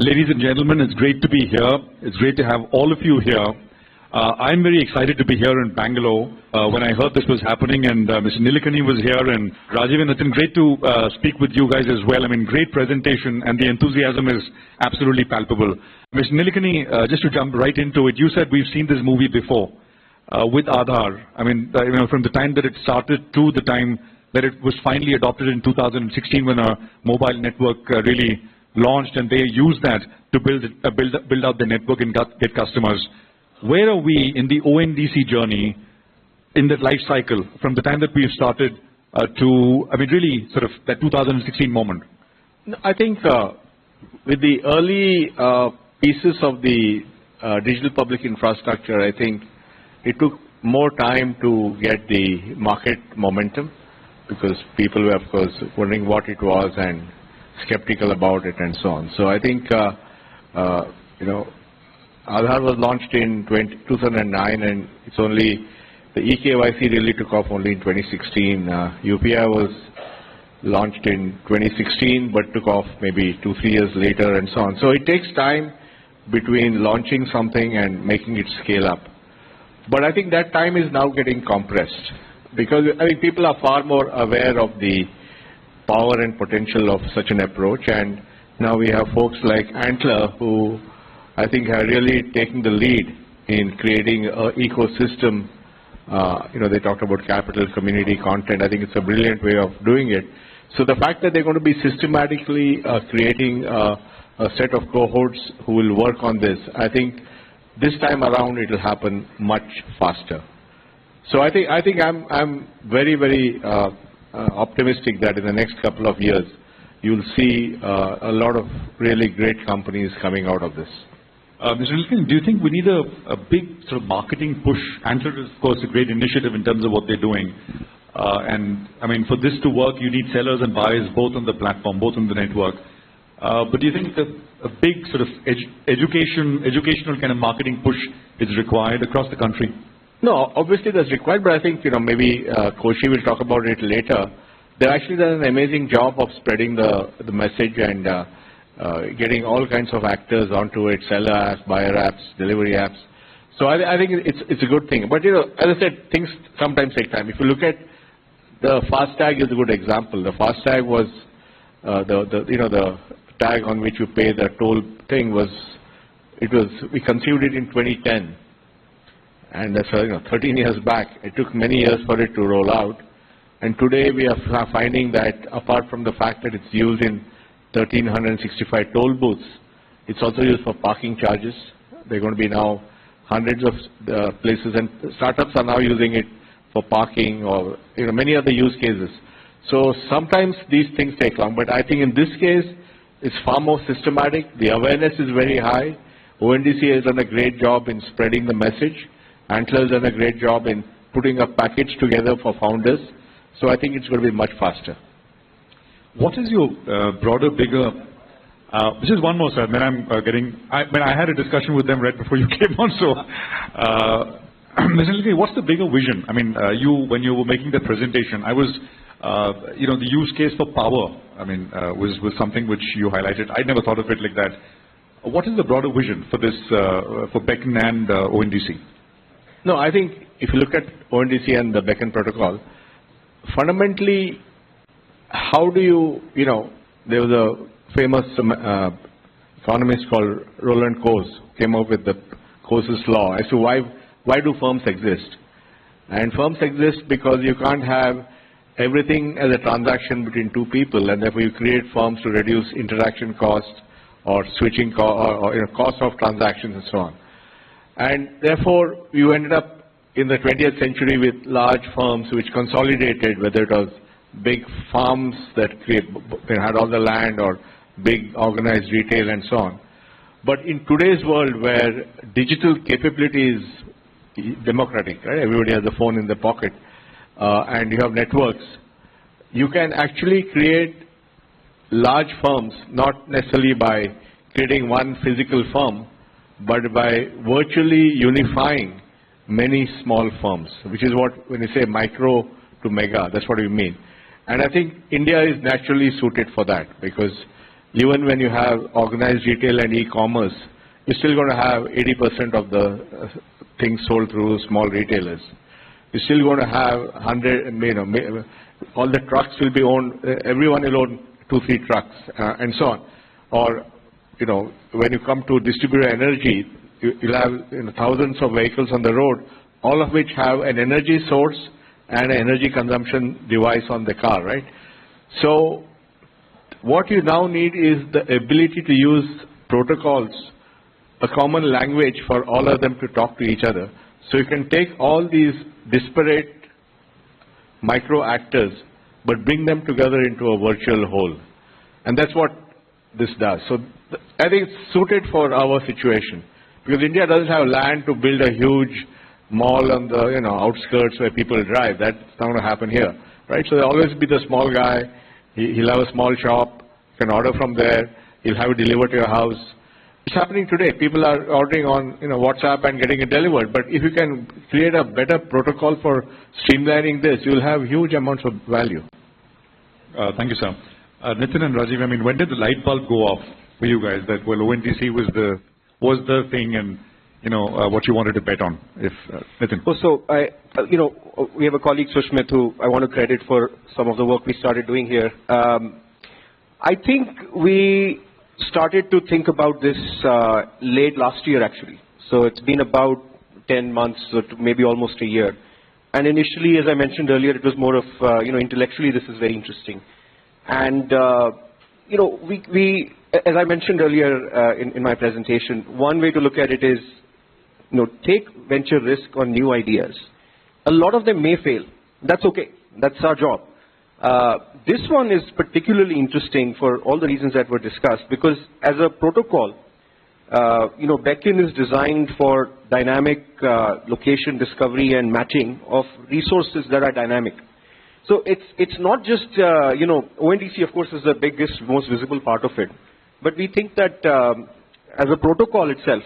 Ladies and gentlemen, it's great to be here. It's great to have all of you here. I'm very excited to be here in Bangalore. When I heard this was happening and Mr. Nilekani was here and Rajiv and Nitin, great to speak with you guys as well. I mean, great presentation and the enthusiasm is absolutely palpable. Mr. Nilekani, just to jump right into it, you said we've seen this movie before with Aadhaar. I mean, from the time that it started to the time that it was finally adopted in 2016 when a mobile network really launched, and they used that to build out the network and get customers. Where are we in the ONDC journey in that life cycle from the time that we've started to, I mean, really sort of that 2016 moment? I think with the early pieces of the digital public infrastructure, I think it took more time to get the market momentum because people were, of course, wondering what it was and skeptical about it and so on. So I think, Aadhaar was launched in 2009 and it's only, the eKYC really took off only in 2016. UPI was launched in 2016 but took off maybe 2-3 years later and so on. So it takes time between launching something and making it scale up. But I think that time is now getting compressed because I think people are far more aware of the power and potential of such an approach, and now we have folks like Antler who I think are really taking the lead in creating an ecosystem. They talked about capital, community, content. I think it's a brilliant way of doing it. So the fact that they're going to be systematically creating a set of cohorts who will work on this, I think this time around it will happen much faster. So I think I'm very, very optimistic that in the next couple of years you'll see a lot of really great companies coming out of this. Mr. Nilekani, do you think we need a big sort of marketing push? Antler is, of course, a great initiative in terms of what they're doing. And I mean, for this to work, you need sellers and buyers both on the platform, both on the network. But do you think that a big sort of educational kind of marketing push is required across the country? No, obviously that's required, but I think maybe Koshi will talk about it later. They've actually done an amazing job of spreading the message and getting all kinds of actors onto it: seller apps, buyer apps, delivery apps. So I think it's a good thing. But as I said, things sometimes take time. If you look at the FASTag, is a good example. The FASTag was the tag on which you pay the toll thing we conceived it in 2010. And that's 13 years back. It took many years for it to roll out. And today we are finding that apart from the fact that it's used in 1,365 toll booths, it's also used for parking charges. There are going to be now hundreds of places, and startups are now using it for parking or many other use cases. So sometimes these things take long, but I think in this case it's far more systematic. The awareness is very high. ONDC has done a great job in spreading the message. Antler has done a great job in putting a package together for founders. So I think it's going to be much faster. What is your broader, bigger, this is one more, sir, then I had a discussion with them right before you came on, so, Mr. Nilekani, what's the bigger vision? I mean, when you were making the presentation, I was, the use case for power, I mean, was something which you highlighted. I never thought of it like that. What is the broader vision for this, for Beacon and ONDC? No, I think if you look at ONDC and the Beacon protocol, fundamentally, how do you, there was a famous economist called Roland Coase came up with the Coase's law as to why do firms exist. And firms exist because you can't have everything as a transaction between two people, and therefore you create firms to reduce interaction cost or switching cost of transactions and so on. And therefore, you ended up in the 20th century with large firms which consolidated, whether it was big farms that had all the land or big organized retail and so on. But in today's world where digital capability is democratic, right? Everybody has a phone in their pocket and you have networks, you can actually create large firms, not necessarily by creating one physical firm, but by virtually unifying many small firms, which is what, when you say micro to mega, that's what we mean. And I think India is naturally suited for that because even when you have organized retail and e-commerce, you're still going to have 80% of the things sold through small retailers. You're still going to have all the trucks will be owned, everyone will own 2-3 trucks, and so on. Or, when you come to distributed energy, you'll have thousands of vehicles on the road, all of which have an energy source and an energy consumption device on the car, right? So what you now need is the ability to use protocols, a common language for all of them to talk to each other. So you can take all these disparate micro actors, but bring them together into a virtual whole. And that's what this does. So I think it's suited for our situation, because India doesn't have land to build a huge mall on the outskirts where people drive. That's not going to happen here, right? So there'll always be the small guy. He'll have a small shop. You can order from there. He'll have it delivered to your house. It's happening today. People are ordering on WhatsApp and getting it delivered. But if you can create a better protocol for streamlining this, you'll have huge amounts of value. Thank you, sir. Nitin and Rajiv, when did the light bulb go off for you guys that, well, ONDC was the thing and, what you wanted to bet on? If Nitin. So, we have a colleague, Sushmit, who I want to credit for some of the work we started doing here. I think we started to think about this late last year, actually. So it's been about 10 months, or maybe almost a year. And initially, as I mentioned earlier, it was more of, intellectually, this is very interesting. And, we, as I mentioned earlier in my presentation, one way to look at it is, take venture risk on new ideas. A lot of them may fail. That's okay. That's our job. This one is particularly interesting for all the reasons that were discussed, because as a protocol, Beacon is designed for dynamic location discovery and matching of resources that are dynamic. So it's not just, ONDC, of course, is the biggest, most visible part of it. But we think that as a protocol itself,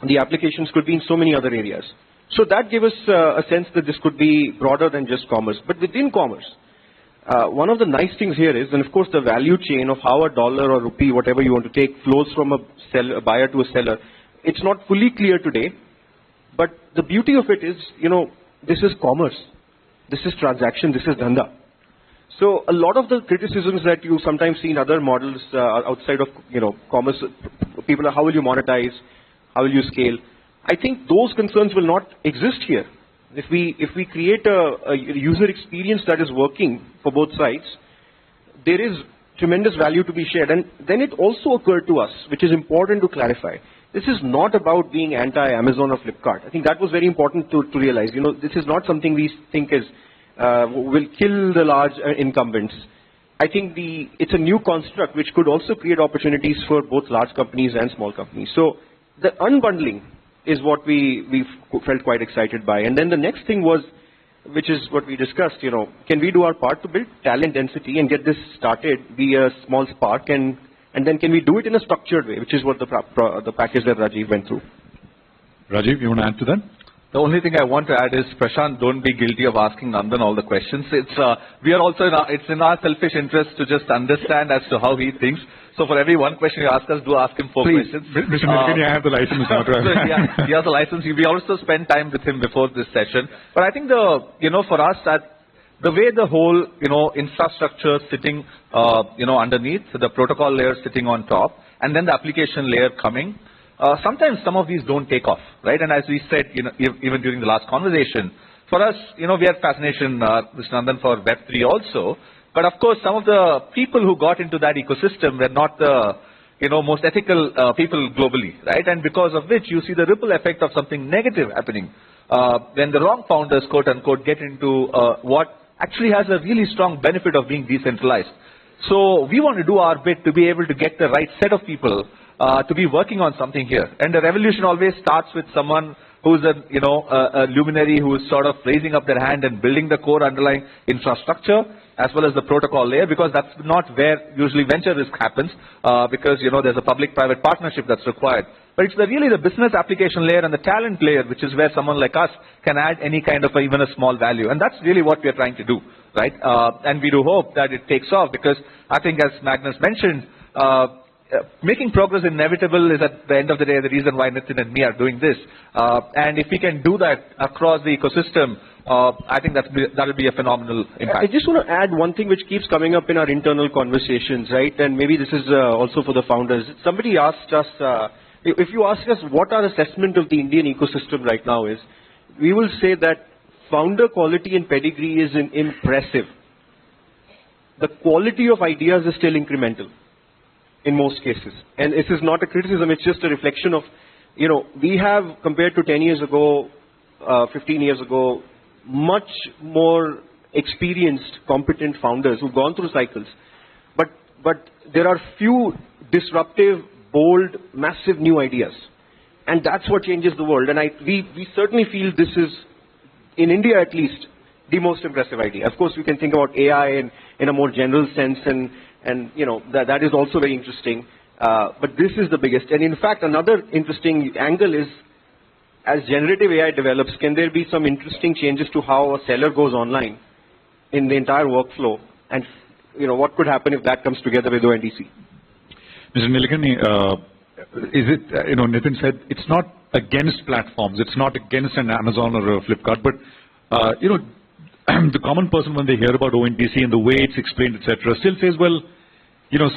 the applications could be in so many other areas. So that gave us a sense that this could be broader than just commerce. But within commerce, one of the nice things here is, and of course the value chain of how a dollar or rupee, whatever you want to take, flows from a buyer to a seller, it's not fully clear today. But the beauty of it is, this is commerce. This is transaction. This is dhanda. So a lot of the criticisms that you sometimes see in other models outside of, commerce, people are, how will you monetize? How will you scale? I think those concerns will not exist here. If we create a user experience that is working for both sides, there is tremendous value to be shared. And then it also occurred to us, which is important to clarify, this is not about being anti-Amazon or Flipkart. I think that was very important to realize. This is not something we think is will kill the large incumbents. I think it's a new construct which could also create opportunities for both large companies and small companies. So the unbundling is what we felt quite excited by. And then the next thing was, which is what we discussed, can we do our part to build talent density and get this started, be a small spark, and then can we do it in a structured way, which is what the package that Rajiv went through. Rajiv, you want to add to that? The only thing I want to add is, Prashant, don't be guilty of asking Nandan all the questions. We are also it's in our selfish interest to just understand as to how he thinks. So for every one question you ask us, do ask him 4 questions. Mr. Nilekani, I have the license. So he has a license. We also spent time with him before this session. But I think for us, that the way the whole, infrastructure sitting, underneath, the protocol layer sitting on top, and then the application layer coming, sometimes some of these don't take off, right? And as we said, even during the last conversation, for us, we had fascination, Mr. Nandan, for Web3 also. But of course, some of the people who got into that ecosystem were not the, most ethical people globally, right? And because of which you see the ripple effect of something negative happening when the wrong founders, quote unquote, get into what actually has a really strong benefit of being decentralized. So we want to do our bit to be able to get the right set of people to be working on something here. And the revolution always starts with someone who's a luminary who is sort of raising up their hand and building the core underlying infrastructure as well as the protocol layer, because that's not where usually venture risk happens, because there's a public-private partnership that's required. But it's really the business application layer and the talent layer, which is where someone like us can add any kind of even a small value. And that's really what we are trying to do, right? And we do hope that it takes off, because I think, as Magnus mentioned, making progress inevitable is at the end of the day the reason why Nitin and me are doing this. And if we can do that across the ecosystem, I think that will be a phenomenal impact. I just want to add one thing which keeps coming up in our internal conversations, right? And maybe this is also for the founders. Somebody asked us, if you ask us what our assessment of the Indian ecosystem right now is, we will say that founder quality and pedigree is impressive. The quality of ideas is still incremental in most cases. And this is not a criticism, it's just a reflection of, we have, compared to 10 years ago, 15 years ago, much more experienced, competent founders who've gone through cycles. But there are few disruptive, bold, massive new ideas. And that's what changes the world. And we certainly feel this is, in India at least, the most impressive idea. Of course, we can think about AI in a more general sense, and that is also very interesting. But this is the biggest. And in fact, another interesting angle is, as generative AI develops, can there be some interesting changes to how a seller goes online in the entire workflow? And what could happen if that comes together with ONDC? Mr. Nilekani, is it, Nitin said, it's not against platforms, it's not against an Amazon or a Flipkart, but, the common person, when they hear about ONDC and the way it's explained, etc., still says, well,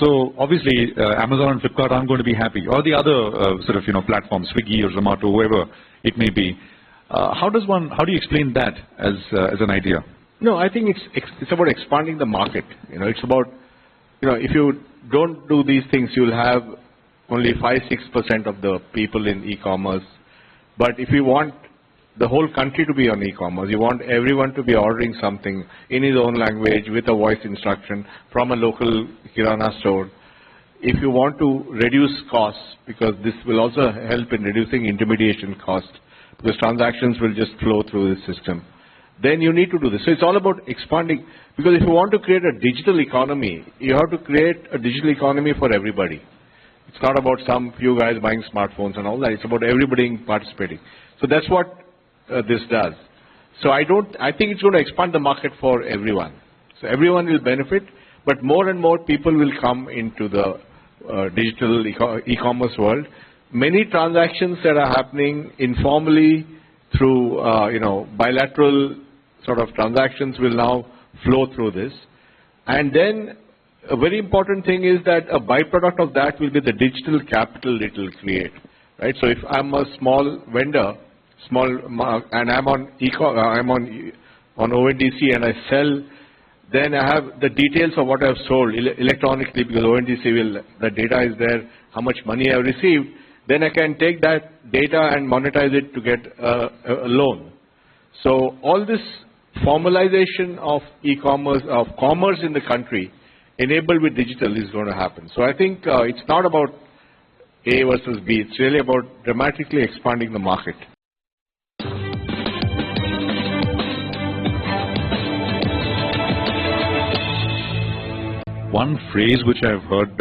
so obviously Amazon and Flipkart aren't going to be happy, or the other platforms, Swiggy or Zomato, whoever it may be. How do you explain that as an idea? No, I think it's about expanding the market. It's about, if you don't do these things, you'll have only 5-6% of the people in e-commerce. But if you want the whole country to be on e-commerce, you want everyone to be ordering something in his own language with a voice instruction from a local kirana store. If you want to reduce costs, because this will also help in reducing intermediation cost, because transactions will just flow through the system, then you need to do this. So it's all about expanding, because if you want to create a digital economy, you have to create a digital economy for everybody. It's not about some few guys buying smartphones and all that. It's about everybody participating. So that's what this does. So I think it's going to expand the market for everyone. So everyone will benefit, but more and more people will come into the digital e-commerce world. Many transactions that are happening informally through bilateral sort of transactions will now flow through this. And then a very important thing is that a byproduct of that will be the digital capital it will create. Right? So if I'm a small vendor, and I'm on ONDC and I sell, then I have the details of what I've sold electronically, because ONDC the data is there, how much money I've received. Then I can take that data and monetize it to get a loan. So all this formalization of e-commerce, of commerce in the country, enabled with digital, is going to happen. So I think it's not about A versus B. It's really about dramatically expanding the market. One phrase which I've heard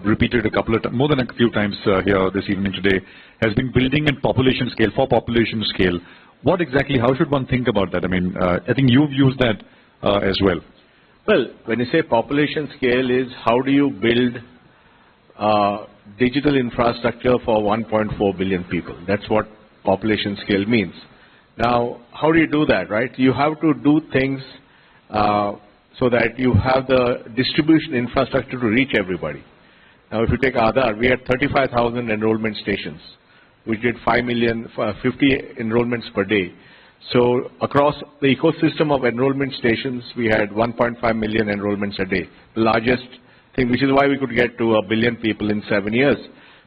repeated more than a few times here this evening today has been building at population scale, for population scale. What exactly, how should one think about that? I mean, I think you've used that as well. Well, when you say population scale is how do you build digital infrastructure for 1.4 billion people? That's what population scale means. Now, how do you do that, right? You have to do things so that you have the distribution infrastructure to reach everybody. Now, if you take Aadhaar, we had 35,000 enrollment stations. We did 50 enrollments per day. So across the ecosystem of enrollment stations, we had 1.5 million enrollments a day, the largest thing, which is why we could get to 1 billion people in 7 years.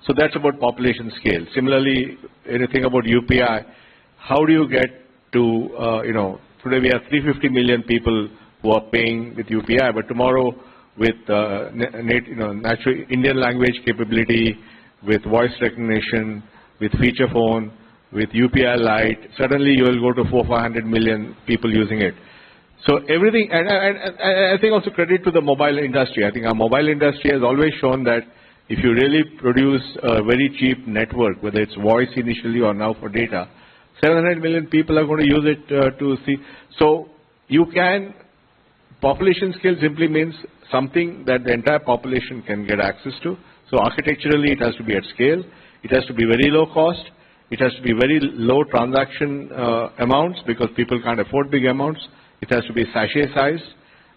So that's about population scale. Similarly, anything about UPI, how do you get to, today we have 350 million people who are paying with UPI, but tomorrow with natural Indian language capability, with voice recognition, with feature phone, with UPI Lite, suddenly you will go to 400-500 million people using it. So everything, and I think also credit to the mobile industry. I think our mobile industry has always shown that if you really produce a very cheap network, whether it's voice initially or now for data, 700 million people are going to use it to see. So you can Population scale simply means something that the entire population can get access to. So architecturally, it has to be at scale. It has to be very low cost. It has to be very low transaction amounts because people can't afford big amounts. It has to be sachet sized.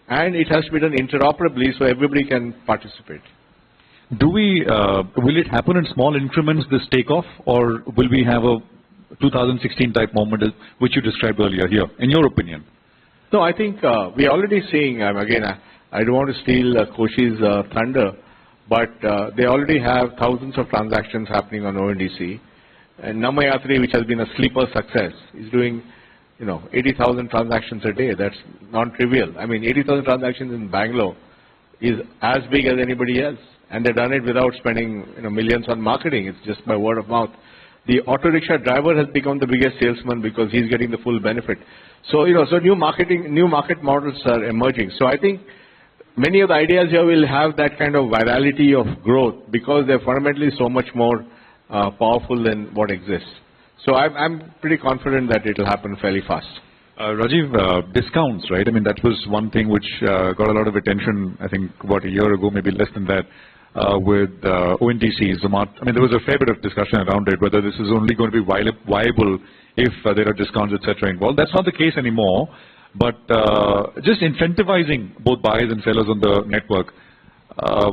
And it has to be done interoperably so everybody can participate. Will it happen in small increments, this takeoff, or will we have a 2016 type moment, which you described earlier here, in your opinion? No, I think we're already seeing, again, I don't want to steal Koshi's thunder, but they already have thousands of transactions happening on ONDC. And Namayatri, which has been a sleeper success, is doing 80,000 transactions a day. That's non-trivial. I mean, 80,000 transactions in Bangalore is as big as anybody else. And they've done it without spending millions on marketing. It's just by word of mouth. The auto rickshaw driver has become the biggest salesman because he's getting the full benefit. So, so new market models are emerging. So I think many of the ideas here will have that kind of virality of growth because they're fundamentally so much more powerful than what exists. So I'm pretty confident that it will happen fairly fast. Rajiv, discounts, right? I mean, that was one thing which got a lot of attention, I think, about a year ago, maybe less than that, with ONDC, Zomato. I mean, there was a fair bit of discussion around it, whether this is only going to be viable if there are discounts, etc. involved. That's not the case anymore, but just incentivizing both buyers and sellers on the network,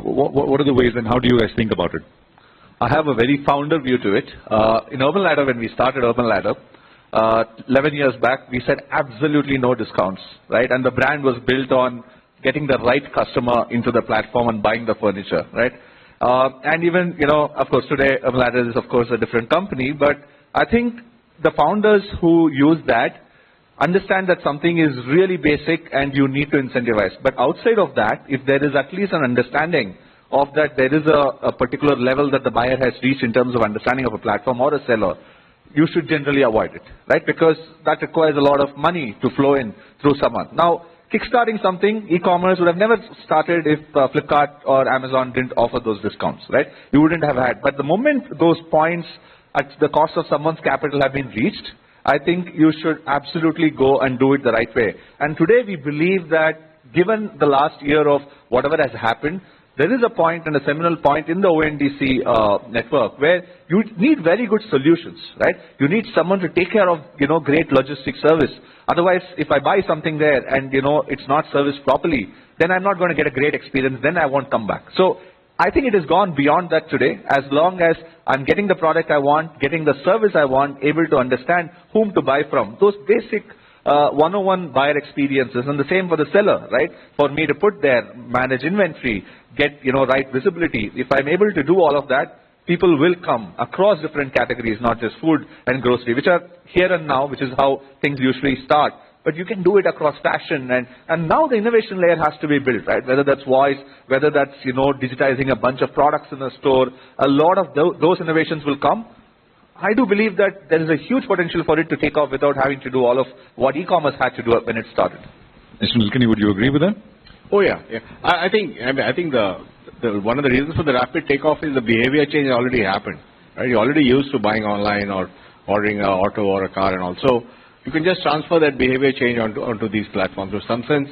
what are the ways and how do you guys think about it? I have a very founder view to it. In Urban Ladder, when we started Urban Ladder, 11 years back, we said absolutely no discounts, right? And the brand was built on getting the right customer into the platform and buying the furniture, right? And even, of course, today, Urban Ladder is, of course, a different company, but I think the founders who use that understand that something is really basic and you need to incentivize. But outside of that, if there is at least an understanding of that there is a particular level that the buyer has reached in terms of understanding of a platform or a seller, you should generally avoid it, right? Because that requires a lot of money to flow in through someone. Now, kickstarting something, e-commerce would have never started if Flipkart or Amazon didn't offer those discounts, right? You wouldn't have had. But the moment those points at the cost of someone's capital have been reached, I think you should absolutely go and do it the right way. And today we believe that given the last year of whatever has happened, there is a point and a seminal point in the ONDC network where you need very good solutions, right? You need someone to take care of, great logistics service. Otherwise, if I buy something there and, it's not serviced properly, then I'm not going to get a great experience. Then I won't come back. So I think it has gone beyond that today. As long as I'm getting the product I want, getting the service I want, able to understand whom to buy from, those basic 101 buyer experiences, and the same for the seller, right? For me to put there, manage inventory, get, right visibility. If I'm able to do all of that, people will come across different categories, not just food and grocery, which are here and now, which is how things usually start. But you can do it across fashion, and now the innovation layer has to be built, right? Whether that's voice, whether that's, digitizing a bunch of products in a store, a lot of those innovations will come. I do believe that there is a huge potential for it to take off without having to do all of what e-commerce had to do when it started. Mr. Nilekani, would you agree with that? Oh yeah. I think the one of the reasons for the rapid takeoff is the behavior change already happened. Right? You're already used to buying online or ordering an auto or a car, and also you can just transfer that behavior change onto these platforms. In some sense,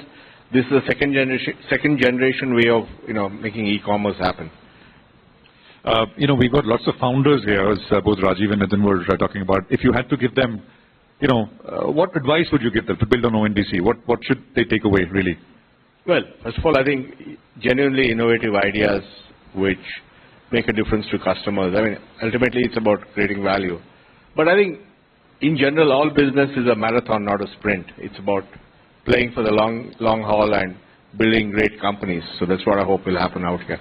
this is a second generation way of making e-commerce happen. We've got lots of founders here, as both Rajiv and Nandan were talking about. If you had to give them, what advice would you give them to build on ONDC? What should they take away, really? Well, first of all, I think genuinely innovative ideas which make a difference to customers. I mean, ultimately it's about creating value. But I think in general, all business is a marathon, not a sprint. It's about playing for the long haul and building great companies. So that's what I hope will happen out here.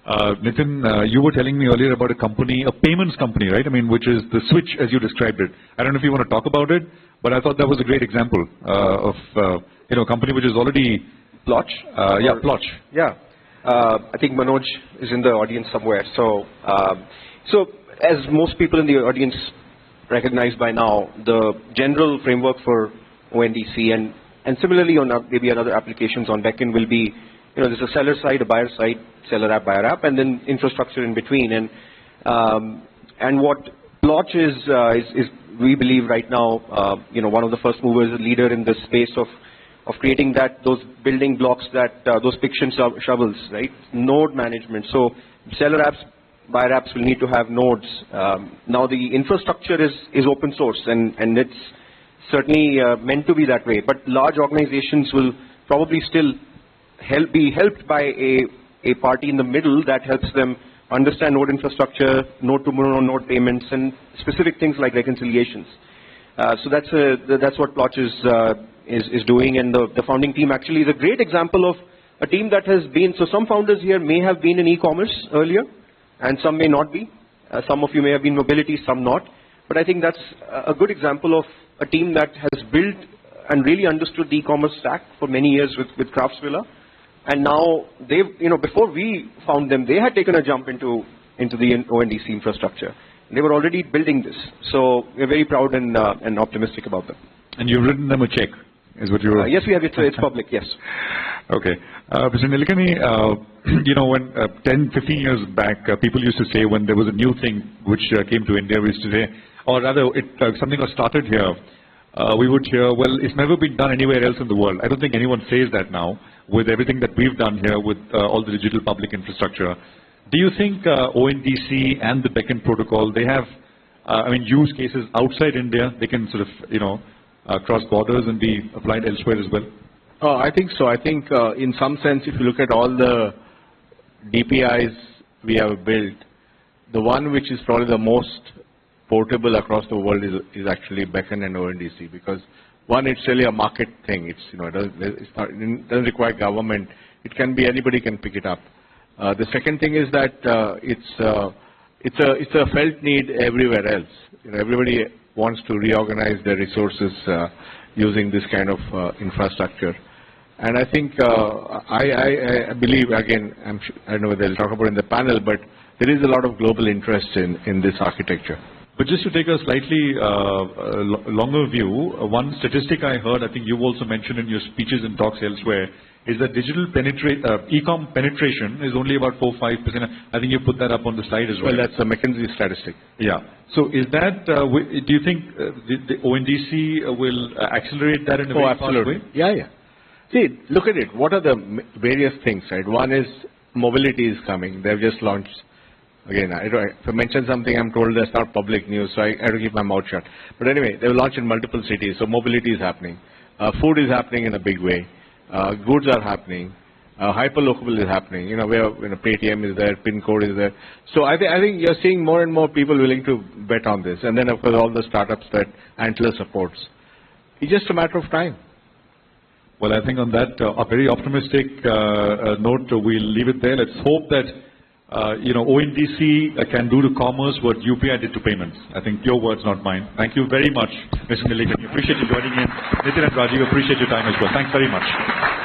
Nitin, you were telling me earlier about a company, a payments company, right? I mean, which is the Switch, as you described it. I don't know if you want to talk about it, but I thought that was a great example of a company which is already Plotch? Plotch. Yeah. I think Manoj is in the audience somewhere. So as most people in the audience recognize by now, the general framework for ONDC and similarly on maybe other applications on backend will be, there's a seller side, a buyer side, seller app, buyer app, and then infrastructure in between. And what Plotch is we believe right now, one of the first movers, a leader in the space of creating those building blocks, those pick and shovels, right? Node management. So seller apps, buyer apps will need to have nodes. Now the infrastructure is open source, and it's certainly meant to be that way. But large organizations will probably still be helped by a party in the middle that helps them understand node infrastructure, node to node payments, and specific things like reconciliations. So that's what Plotch is doing, and the founding team actually is a great example of a team that has been. So some founders here may have been in e-commerce earlier, and some may not be. Some of you may have been mobility, some not. But I think that's a good example of a team that has built and really understood the e-commerce stack for many years with Craftsvilla. And now before we found them, they had taken a jump into the ONDC infrastructure. They were already building this. So we're very proud and optimistic about them. And you've written them a check, is what you're... Yes, we have. It's public, yes. Okay. Mr. Nilekani, when 10, 15 years back, people used to say when there was a new thing which came to India, we used to say, or rather, something was started here, we would hear, well, it's never been done anywhere else in the world. I don't think anyone says that now with everything that we've done here with all the digital public infrastructure. Do you think ONDC and the Beckon protocol, they have, use cases outside India, they can sort of, cross borders and be applied elsewhere as well? I think so. I think in some sense, if you look at all the DPIs we have built, the one which is probably the most portable across the world is actually Beckon and ONDC, because one, it's really a market thing. It doesn't require government. It can be anybody can pick it up. The second thing is that it's a felt need everywhere else. Everybody wants to reorganize their resources using this kind of infrastructure. And I think I believe, again, I don't know whether they'll talk about it in the panel, but there is a lot of global interest in this architecture. But just to take a slightly longer view, one statistic I heard, I think you've also mentioned in your speeches and talks elsewhere, is that digital e-com penetration is only about 4-5%. I think you put that up on the slide as well. Well, that's a McKinsey statistic. Yeah. So is that, do you think the ONDC will accelerate that in a very fast way? Yeah. See, look at it. What are the various things, right? One is mobility is coming. They've just launched. Again, if I mention something, I'm told that's not public news, so I have to keep my mouth shut. But anyway, they've launched in multiple cities, so mobility is happening. Food is happening in a big way. Goods are happening. Hyperlocal is happening. Where Paytm is there, PIN code is there. So I think you're seeing more and more people willing to bet on this. And then, of course, all the startups that Antler supports. It's just a matter of time. Well, I think on that a very optimistic note, we'll leave it there. Let's hope that ONDC can do to commerce what UPI did to payments. I think your words, not mine. Thank you very much, Mr. Nilekani. Appreciate you joining in. Nitin and Rajiv, appreciate your time as well. Thanks very much.